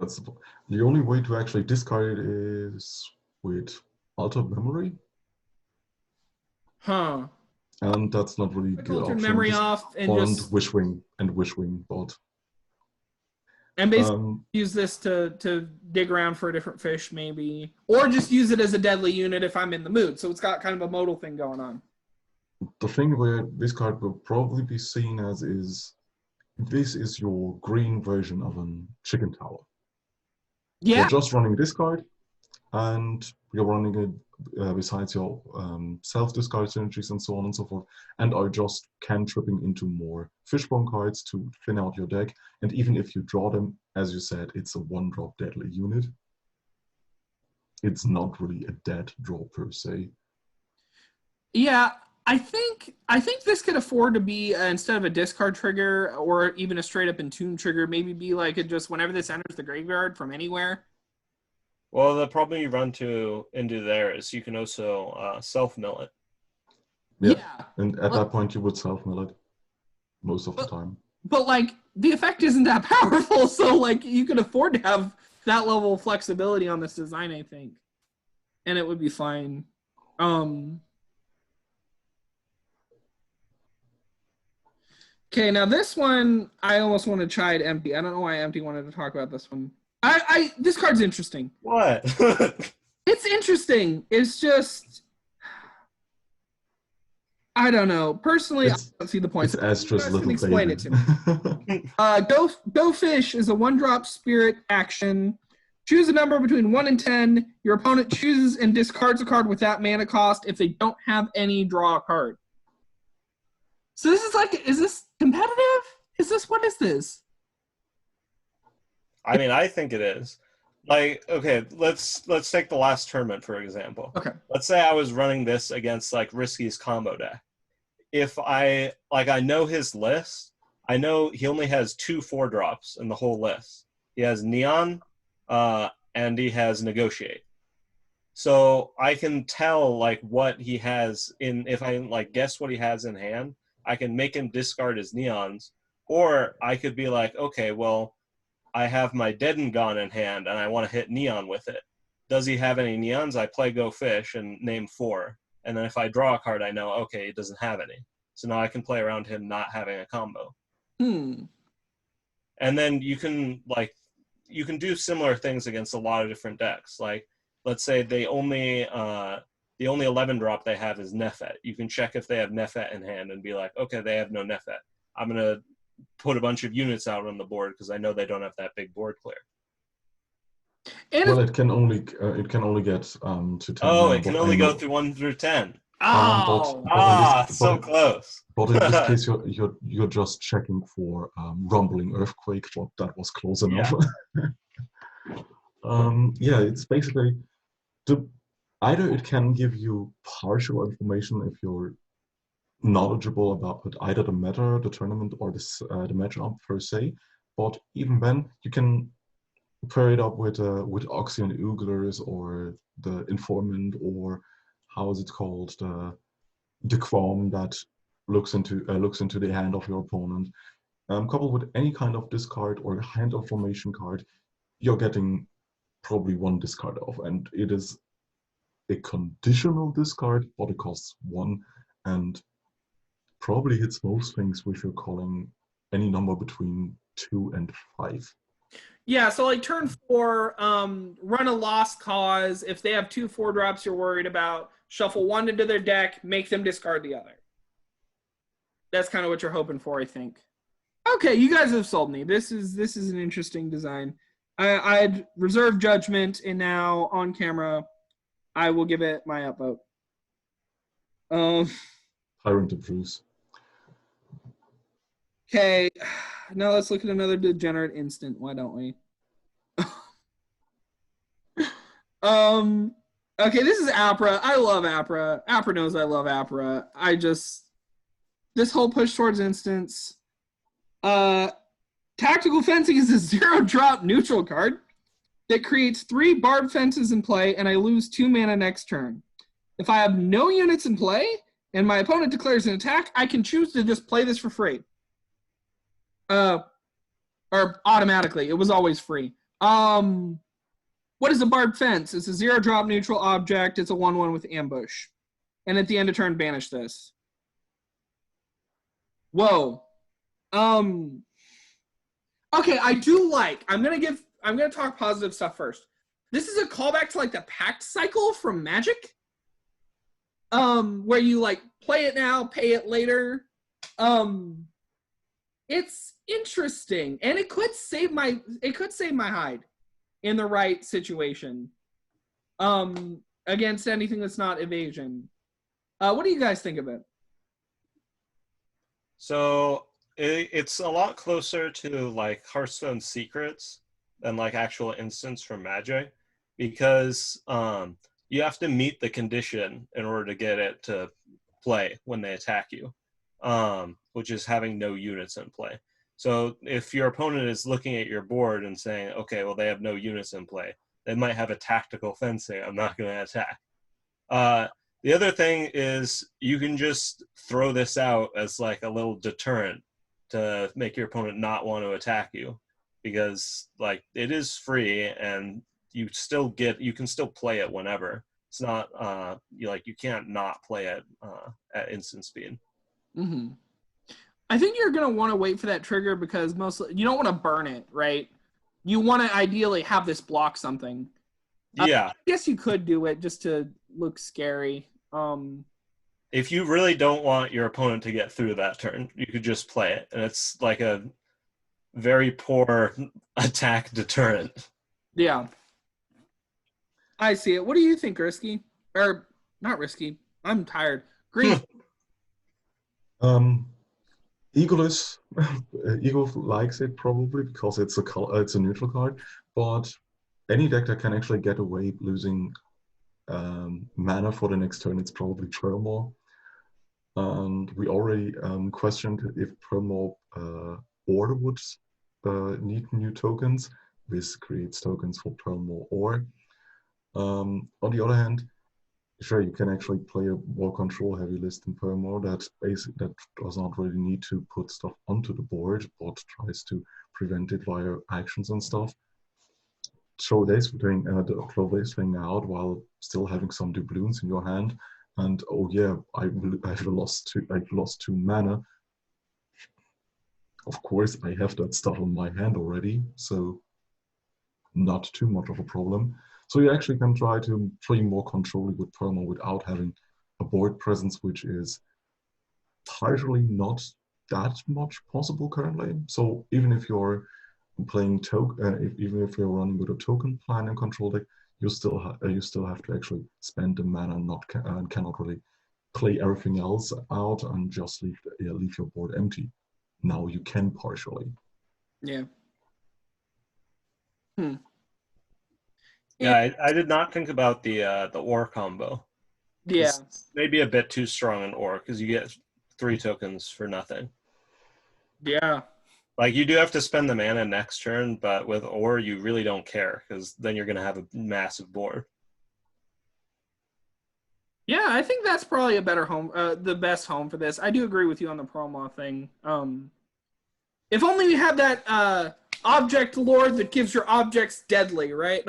That's the only way to actually discard it is with Altered Memory. Huh. And that's not really good. Altered Memory off and just Wishwing, but And basically use this to dig around for a different fish, maybe. Or just use it as a deadly unit if I'm in the mood. So it's got kind of a modal thing going on. The thing where this card will probably be seen as is, this is your green version of a chicken tower. Yeah. You're just running this card, and you're running it besides your self-discard synergies and so on and so forth, and are just cantripping into more FishBone cards to thin out your deck. And even if you draw them, as you said, it's a 1-drop deadly unit. It's not really a dead draw per se. Yeah, I think this could afford to be instead of a discard trigger or even a straight up entomb trigger, maybe be like it just whenever this enters the graveyard from anywhere. Well, the problem you run into there is you can also self-mill it. Yeah. And at that point, you would self-mill it most of the time. But, like, the effect isn't that powerful, so, like, you can afford to have that level of flexibility on this design, I think. And it would be fine. Okay, now this one, I almost want to try it Empty. I don't know why Empty wanted to talk about this one. This card's interesting. What? It's interesting. It's just, I don't know. Personally, I don't see the point. It's Astra's little baby. Explain it to me. Go Fish is a 1-drop spirit action. Choose a number between 1 and 10. Your opponent chooses and discards a card with that mana cost. If they don't have any, draw a card. So this is like, is this competitive? What is this? I mean, I think it is. Like, okay, let's take the last tournament, for example. Okay. Let's say I was running this against, like, Risky's combo deck. If I know his list, I know he only has 2 4-drops in the whole list. He has Neon, and he has Negotiate. So I can tell, like, what he has in, if I, like, guess what he has in hand, I can make him discard his Neons, or I could be like, okay, well, I have my Dead and Gone in hand, and I want to hit Neon with it. Does he have any Neons? I play Go Fish and name 4. And then if I draw a card, I know, okay, he doesn't have any. So now I can play around him not having a combo. And then you can do similar things against a lot of different decks. Like, let's say the only 11-drop they have is Nefet. You can check if they have Nefet in hand and be like, okay, they have no Nefet. I'm going to put a bunch of units out on the board because I know they don't have that big board clear. And well, it can only get to 10. Oh, it can only go through 1 through 10. So close. But in this case, you're just checking for rumbling earthquake. But that was close enough. Yeah, it's basically either it can give you partial information if you're knowledgeable about either the meta, the tournament, or the matchup per se. But even then, you can pair it up with Oxy and Ooglers, or the Informant, or how is it called, the Qualm that looks into the hand of your opponent. Coupled with any kind of discard or hand of formation card, you're getting probably 1 discard off, and it is a conditional discard, but it costs 1, and probably hits most things with your calling any number between 2 and 5. Yeah, so like turn 4, run a Lost Cause. If they have 2 4-drops you're worried about, shuffle 1 into their deck, make them discard the other. That's kind of what you're hoping for, I think. Okay, you guys have sold me. This is an interesting design. I'd reserve judgment, and now on camera, I will give it my upvote. Tyrant approves. Okay, now let's look at another degenerate instant. Why don't we? Okay, this is Apra. I love Apra. Apra knows I love Apra. This whole push towards instants. Tactical Fencing is a 0-drop neutral card that creates 3 barbed fences in play, and I lose 2 mana next turn. If I have no units in play and my opponent declares an attack, I can choose to just play this for free. Or automatically. It was always free. What is a barbed fence? It's a 0-drop neutral object. It's a 1/1 with ambush. And at the end of turn, banish this. Whoa. Okay, I do like. I'm gonna talk positive stuff first. This is a callback to like the pact cycle from Magic. Where you like play it now, pay it later. It's interesting, and it could save my hide in the right situation. Against anything that's not evasion. What do you guys think of it? So it's a lot closer to like Hearthstone Secrets than like actual instants from Magic, because you have to meet the condition in order to get it to play when they attack you, which is having no units in play. So if your opponent is looking at your board and saying, okay, well, they have no units in play, they might have a tactical fencing. I'm not going to attack. The other thing is you can just throw this out as like a little deterrent to make your opponent not want to attack you, because like it is free and you can still play it whenever. It's not you can't not play it at instant speed. Mm-hmm. I think you're gonna want to wait for that trigger because mostly you don't want to burn it, right? You want to ideally have this block something. Yeah. I guess you could do it just to look scary. If you really don't want your opponent to get through that turn, you could just play it, and it's like a very poor attack deterrent. Yeah. I see it. What do you think, Risky? Or not Risky. I'm tired. Green. Eagle likes it probably because it's a neutral card, but any deck that can actually get away losing mana for the next turn, it's probably Turmoil. And we already questioned if Turmoil Ore would need new tokens. This creates tokens for Turmoil Ore. On the other hand, sure, you can actually play a more control-heavy list in Turmoil that does not really need to put stuff onto the board, but tries to prevent it via actions and stuff. Throw this thing out while still having some doubloons in your hand, and oh yeah, I've lost two mana. Of course, I have that stuff on my hand already, so not too much of a problem. So you actually can try to play more controlly with Turmoil without having a board presence, which is partially not that much possible currently. So even if you're playing even if you're running with a token plan and control deck, you still have to actually spend the mana and cannot really play everything else out and just leave your board empty. Now you can partially. Yeah. Yeah, I did not think about the ore combo. Yeah. It's maybe a bit too strong in ore because you get 3 tokens for nothing. Yeah. Like you do have to spend the mana next turn, but with ore you really don't care because then you're gonna have a massive board. Yeah, I think that's probably a better home, the best home for this. I do agree with you on the promo thing. If only we had that object lord that gives your objects deadly, right?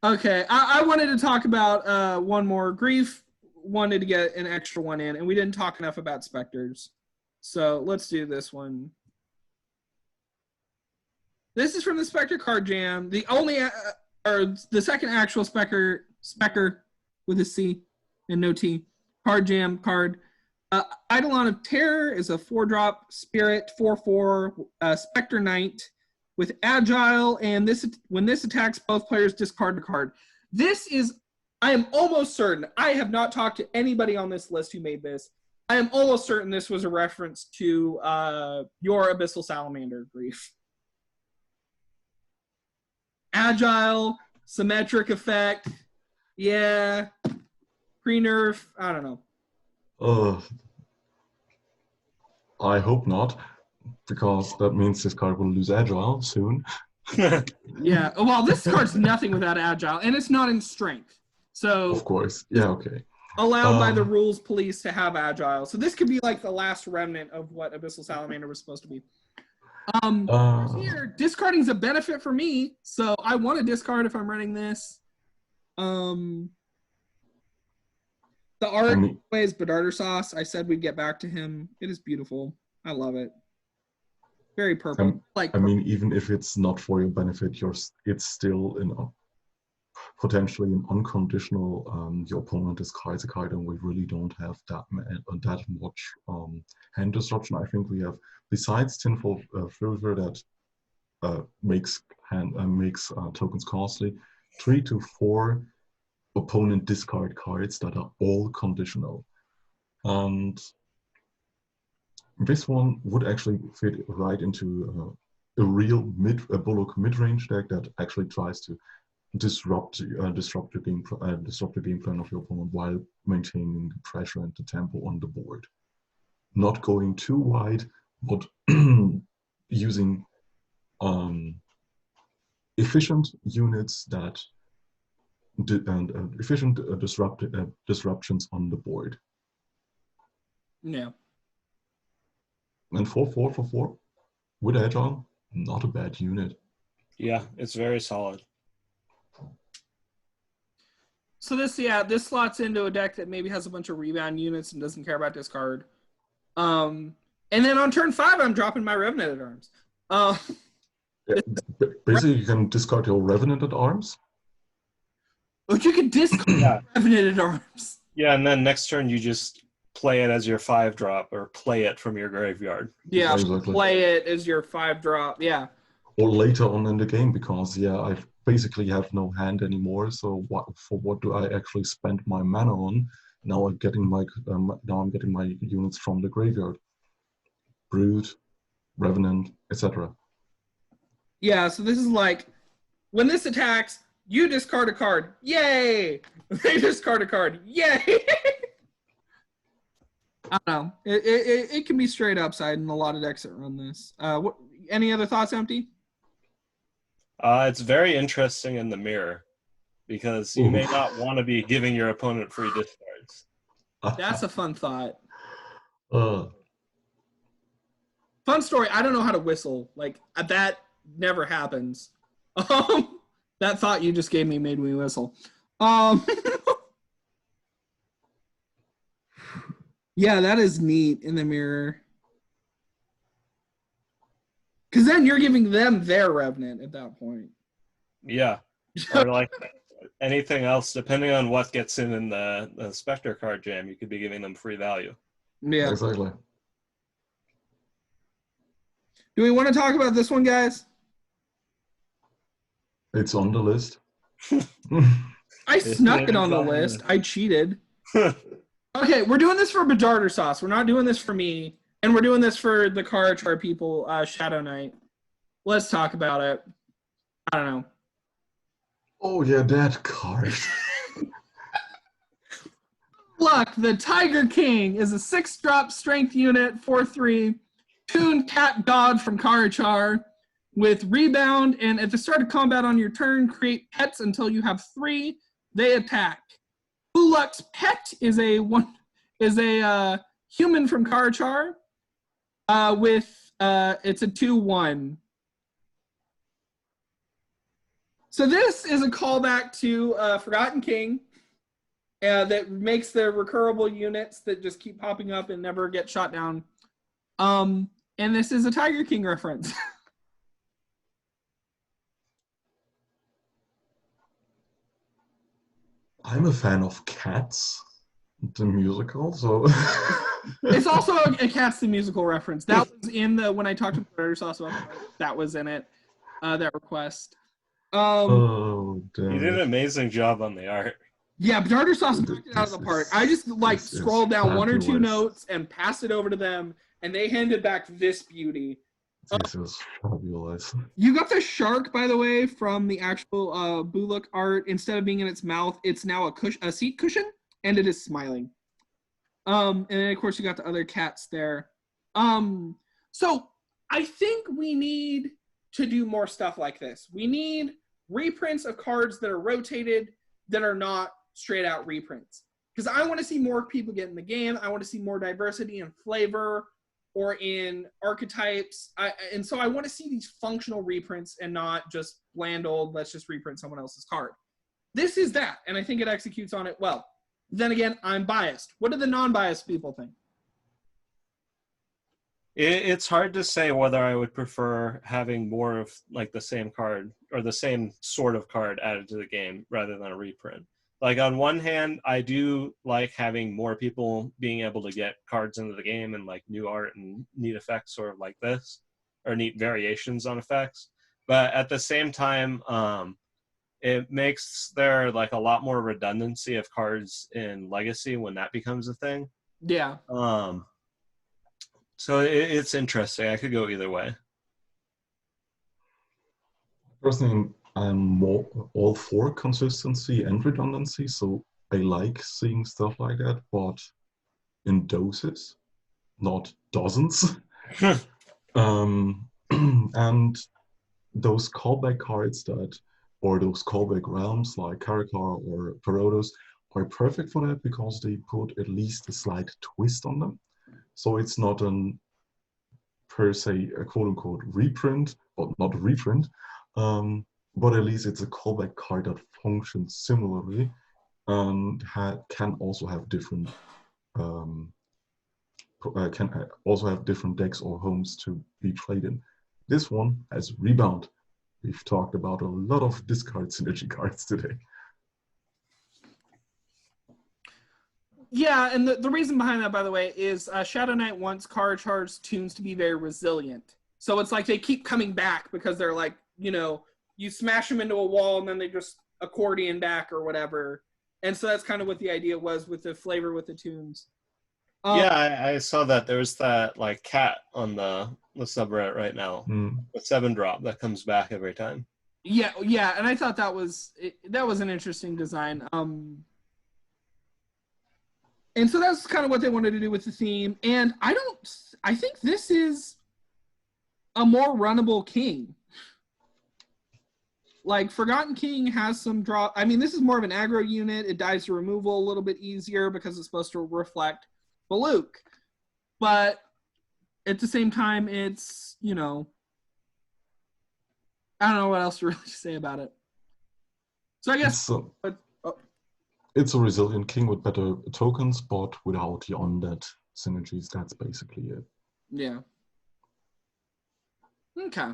Okay, I wanted to talk about one more. Grief wanted to get an extra one in, and we didn't talk enough about Spectres. So let's do this one. This is from the Spectre card jam. The only, or the second actual Spectre with a C and no T card jam card. Eidolon of Terror is a 4-drop spirit 4/4 Spectre Knight with Agile, and when this attacks, both players discard a card. I am almost certain, I have not talked to anybody on this list who made this. I am almost certain this was a reference to your Abyssal Salamander, Grief. Agile, symmetric effect, yeah, pre-nerf, I don't know. I hope not, because that means this card will lose Agile soon. Yeah, well, this card's nothing without Agile, and it's not in Strength. So of course, yeah, okay. Allowed by the rules police to have Agile. So this could be like the last remnant of what Abyssal Salamander was supposed to be. Here, discarding is a benefit for me, so I want to discard if I'm running this. The art is Badarder Sauce. I said we'd get back to him. It is beautiful. I love it. Very purple. I mean, even if it's not for your benefit, it's still potentially an unconditional. Your opponent discards a card, and we really don't have that much hand disruption. I think we have, besides Tinfoil Filter that makes tokens costly, 3 to 4 opponent discard cards that are all conditional, and this one would actually fit right into a real Booluck mid-range deck that actually tries to disrupt the game plan of your opponent while maintaining the pressure and the tempo on the board. Not going too wide, but using efficient units that efficient disruptions on the board. Yeah. And 4/4 with Agile, not a bad unit. Yeah, it's very solid. So this slots into a deck that maybe has a bunch of rebound units and doesn't care about discard. And then on turn 5, I'm dropping my Revenant at Arms. Basically, you can discard your Revenant at Arms. But you can discard Revenant at Arms. Yeah, and then next turn you just play it as your 5-drop or play it from your graveyard. Yeah, exactly. Play it as your 5-drop. Yeah. Or later on in the game, because I basically have no hand anymore. So what do I actually spend my mana on? Now I'm getting my units from the graveyard. Brood, Revenant, etc. Yeah, so this is like when this attacks, you discard a card. Yay! They discard a card. Yay! I don't know. It can be straight upside in a lot of decks that run this. Any other thoughts, Empty? It's very interesting in the mirror because you may not want to be giving your opponent free discards. That's a fun thought. Fun story. I don't know how to whistle. Like, that never happens. That thought you just gave me made me whistle. Yeah, that is neat in the mirror. Because then you're giving them their Revenant at that point. Yeah. Or like anything else, depending on what gets in the Spectre card jam, you could be giving them free value. Yeah. Exactly. Do we want to talk about this one, guys? It's on the list. I snuck it on the list. I cheated. Okay, we're doing this for Badarder Sauce. We're not doing this for me. And we're doing this for the Carachar people, Shadow Knight. Let's talk about it. I don't know. Oh, yeah, that card. Booluck, the Tiger King, is a 6-drop strength unit, 4/3, Toon Cat God from Carachar with rebound, and at the start of combat on your turn, create pets until you have 3. They attack. Booluck's pet is a human from Carachar. It's a 2/1. So this is a callback to Forgotten King that makes the recurable units that just keep popping up and never get shot down. And this is a Tiger King reference. I'm a fan of Cats, the musical, so... It's also a Cats the musical reference. That was in when I talked to Badarder Sauce about that was in it, that request. Oh, damn. You did an amazing job on the art. Yeah, Badarder Sauce knocked it out of the park. I just scrolled down 1 or 2 notes and passed it over to them, and they handed back this beauty. This is fabulous. You got the shark, by the way, from the actual Booluck art. Instead of being in its mouth, it's now a seat cushion, and it is smiling. And then, of course, you got the other cats there. So I think we need to do more stuff like this. We need reprints of cards that are rotated that are not straight out reprints. Because I want to see more people get in the game. I want to see more diversity in flavor or in archetypes. And so I want to see these functional reprints and not just bland old, let's just reprint someone else's card. This is that, and I think it executes on it well. then again, I'm biased. What do the non-biased people think? It's hard to say whether I would prefer having more of like the same card or the same sort of card added to the game rather than a reprint. Like on one hand, I do like having more people being able to get cards into the game and like new art and neat effects sort of like this, or neat variations on effects. But at the same time, it makes there like a lot more redundancy of cards in Legacy when that becomes a thing. Yeah. So it's interesting. I could go either way. Personally, I'm all for consistency and redundancy, so I like seeing stuff like that, but in doses, not dozens. And those callback cards or those callback realms like Carachar or Perodos are perfect for that because they put at least a slight twist on them. So it's not per se a quote-unquote reprint, or not a reprint, but at least it's a callback card that functions similarly and can also have different decks or homes to be played in. This one has Rebound. We've talked about a lot of discard synergy cards today. Yeah, and the reason behind that, by the way, is Shadow Knight wants Carachar's tunes to be very resilient. So it's like they keep coming back because they're like, you smash them into a wall and then they just accordion back or whatever. And so that's kind of what the idea was with the flavor with the tunes. Yeah, I saw that. There's that like cat on the subreddit right now, the 7-drop that comes back every time. Yeah, and I thought that was an interesting design. And so that's kind of what they wanted to do with the theme. And I think this is a more runnable king. Like, Forgotten King has some draw. I mean, this is more of an aggro unit. It dies to removal a little bit easier because it's supposed to reflect Booluck. But at the same time, it's, I don't know what else to really say about it. So I guess... It's a resilient king with better tokens, but without the undead synergies. That's basically it. Yeah. Okay.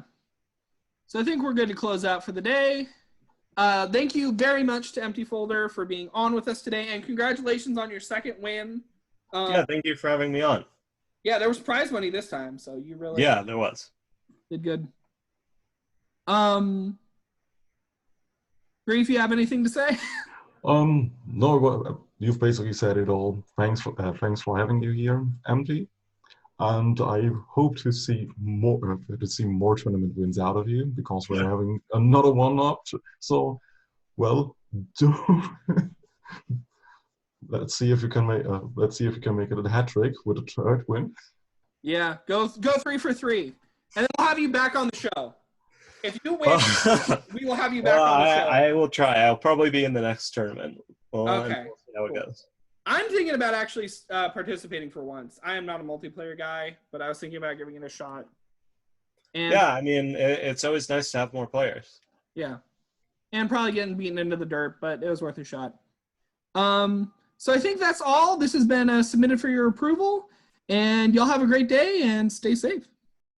So I think we're good to close out for the day. Thank you very much to EmptyFolder for being on with us today, and congratulations on your second win. Yeah, thank you for having me on. Yeah, there was prize money this time, so you really... Yeah, there was. Did good. Grief, you have anything to say? No, you've basically said it all. Thanks for having you here, Empty. And I hope to see more tournament wins out of you because we're having another one up. So, well, let's see if you can make it a hat trick with a third win. Yeah, go 3 for 3, and then we'll have you back on the show. If you win, we will have you back on the show. I will try. I'll probably be in the next tournament. Okay. We'll see how it goes. I'm thinking about actually participating for once. I am not a multiplayer guy, but I was thinking about giving it a shot. And, yeah, I mean, it's always nice to have more players. Yeah. And probably getting beaten into the dirt, but it was worth a shot. So I think that's all. This has been submitted for your approval, and y'all have a great day and stay safe.